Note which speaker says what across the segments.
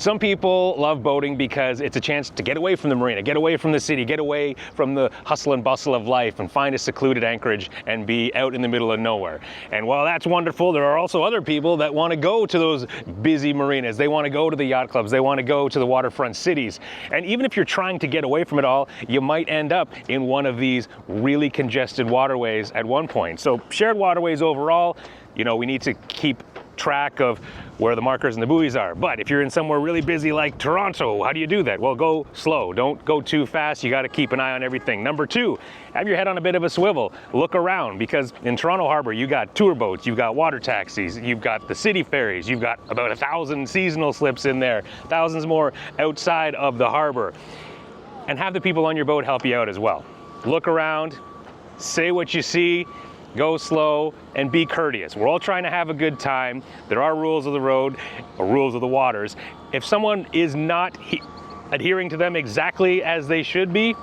Speaker 1: Some people love boating because it's a chance to get away from the marina, get away from the city, get away from the hustle and bustle of life and find a secluded anchorage and be out in the middle of nowhere. And while that's wonderful, there are also other people that want to go to those busy marinas. They want to go to the yacht clubs. They want to go to the waterfront cities. And even if you're trying to get away from it all, you might end up in one of these really congested waterways at one point. So shared waterways overall, you know, we need to keep track of where the markers and the buoys are. But if you're in somewhere really busy like Toronto, how do you do that? Well, go slow. Don't go too fast. You got to keep an eye on everything. Number two, have your head on a bit of a swivel. Look around, because in Toronto Harbor, you got tour boats, you've got water taxis, you've got the city ferries, you've got about 1,000 seasonal slips in there, thousands more outside of the harbor. And have the people on your boat help you out as well. Look around, say what you see, go slow, and be courteous. We're all trying to have a good time. There are rules of the road, or rules of the waters. If someone is not adhering to them exactly as they should be,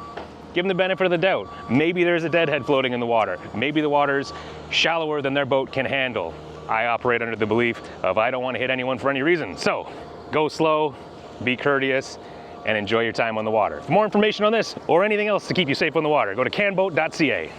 Speaker 1: give them the benefit of the doubt. Maybe there's a deadhead floating in the water. Maybe the water's shallower than their boat can handle. I operate under the belief of I don't want to hit anyone for any reason. So go slow, be courteous, and enjoy your time on the water. For more information on this or anything else to keep you safe on the water, go to canboat.ca.